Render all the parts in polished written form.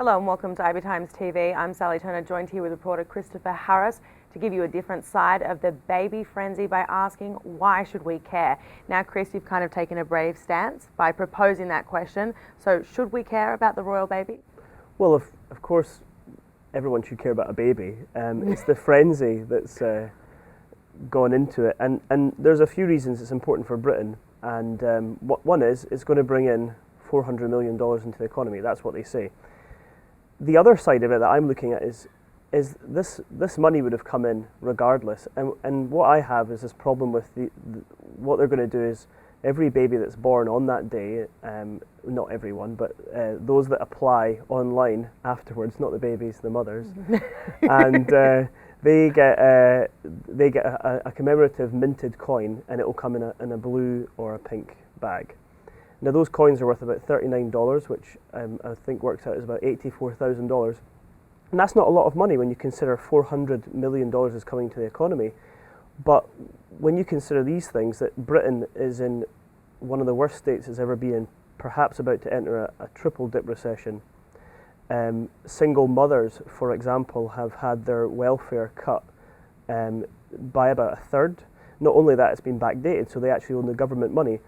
Hello and welcome to IBT Times TV. I'm Sally Turner, joined here with reporter Christopher Harress to give you a different side of the baby frenzy by asking, why should we care? Now, Chris, you've kind of taken a brave stance by proposing that question. So should we care about the royal baby? Well, of course, everyone should care about a baby. It's the frenzy that's gone into it. And there's a few reasons it's important for Britain. And one is it's going to bring in $400 million into the economy. That's what they say. The other side of it that I'm looking at is this money would have come in regardless, and what I have is this problem with what they're going to do is every baby that's born on that day, not everyone, but those that apply online afterwards, not the babies, the mothers, and they get a commemorative minted coin, and it will come in a blue or a pink bag. Now those coins are worth about $39, which I think works out as about $84,000. And that's not a lot of money when you consider $400 million is coming to the economy. But when you consider these things, that Britain is in one of the worst states it's ever been in, perhaps about to enter a triple dip recession. Single mothers, for example, have had their welfare cut by about a third. Not only that, it's been backdated, so they actually own the government money.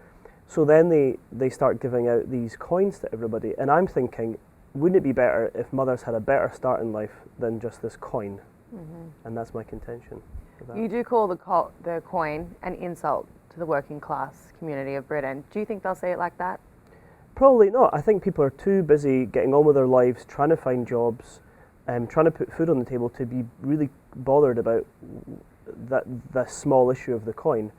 So then they start giving out these coins to everybody. And I'm thinking, wouldn't it be better if mothers had a better start in life than just this coin? Mm-hmm. And that's my contention. You do call the coin an insult to the working class community of Britain. Do you think they'll say it like that? Probably not. I think people are too busy getting on with their lives, trying to find jobs, trying to put food on the table to be really bothered about the small issue of the coin.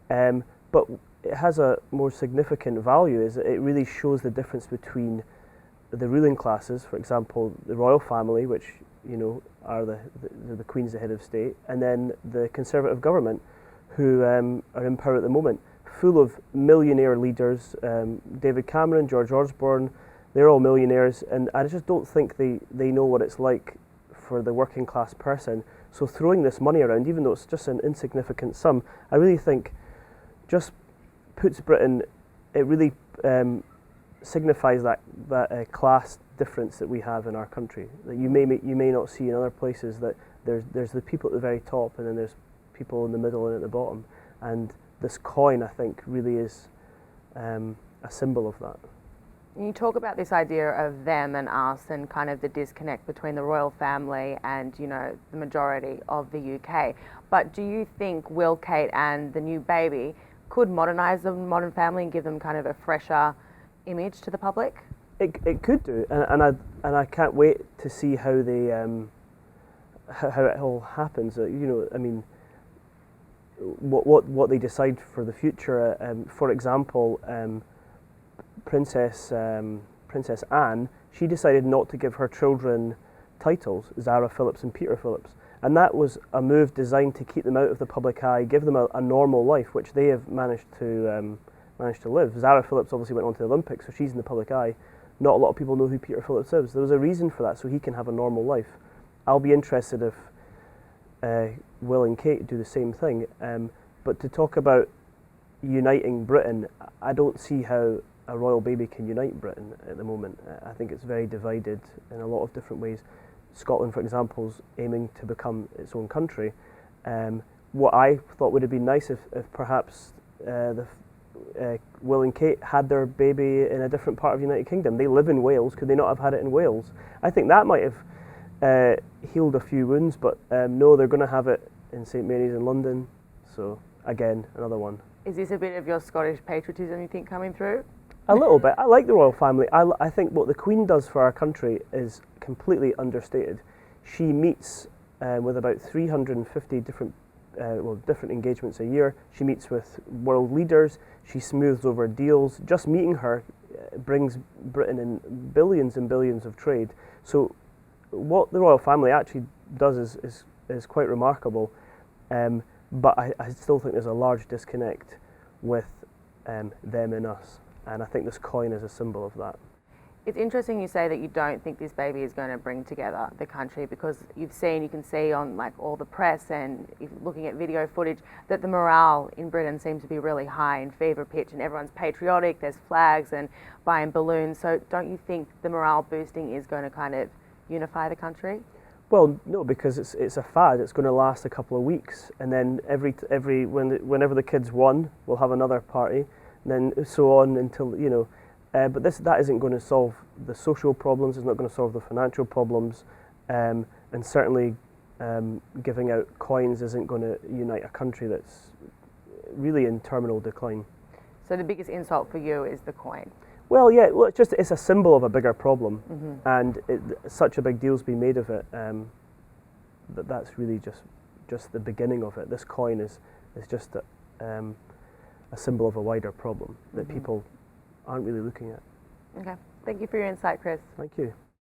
But it has a more significant value, is it really shows the difference between the ruling classes, for example, the royal family, which are the Queen's the head of state, and then the Conservative government, who are in power at the moment, full of millionaire leaders. David Cameron, George Osborne, they're all millionaires, and I just don't think they know what it's like for the working class person. So throwing this money around, even though it's just an insignificant sum, I really think just puts Britain, it really signifies that class difference that we have in our country, that you may not see in other places, that there's the people at the very top and then there's people in the middle and at the bottom, and this coin I think really is a symbol of that. You talk about this idea of them and us and kind of the disconnect between the royal family and the majority of the UK, but do you think Will, Kate and the new baby could modernise the modern family and give them kind of a fresher image to the public? It could do, and I can't wait to see how they how it all happens. I mean, what they decide for the future. For example, Princess Anne, she decided not to give her children titles, Zara Phillips and Peter Phillips. And that was a move designed to keep them out of the public eye, give them a normal life, which they have managed to live. Zara Phillips obviously went on to the Olympics, so she's in the public eye. Not a lot of people know who Peter Phillips is. There was a reason for that, so he can have a normal life. I'll be interested if Will and Kate do the same thing. But to talk about uniting Britain, I don't see how a royal baby can unite Britain at the moment. I think it's very divided in a lot of different ways. Scotland, for example, is aiming to become its own country. What I thought would have been nice if perhaps Will and Kate had their baby in a different part of the United Kingdom. They live in Wales. Could they not have had it in Wales? I think that might have healed a few wounds, but no, they're going to have it in St Mary's in London. So again, another one. Is this a bit of your Scottish patriotism, you think, coming through? A little bit. I like the royal family. I think what the Queen does for our country is completely understated. She meets with about 350 different engagements a year. She meets with world leaders. She smooths over deals. Just meeting her brings Britain in billions and billions of trade. So what the royal family actually does is quite remarkable. But I still think there's a large disconnect with them and us. And I think this coin is a symbol of that. It's interesting you say that you don't think this baby is going to bring together the country, because you can see on like all the press and if looking at video footage that the morale in Britain seems to be really high and fever pitch, and everyone's patriotic, there's flags and buying balloons. So don't you think the morale boosting is going to kind of unify the country? Well, no, because it's a fad. It's going to last a couple of weeks, and then whenever the kids won, we'll have another party, and then so on until But that isn't going to solve the social problems. It's not going to solve the financial problems, and certainly giving out coins isn't going to unite a country that's really in terminal decline. So the biggest insult for you is the coin. Well, yeah. Well, it's a symbol of a bigger problem, and such a big deal's been made of it. That's really just the beginning of it. This coin is just a symbol of a wider problem that people aren't really looking at. Okay. Thank you for your insight, Chris. Thank you.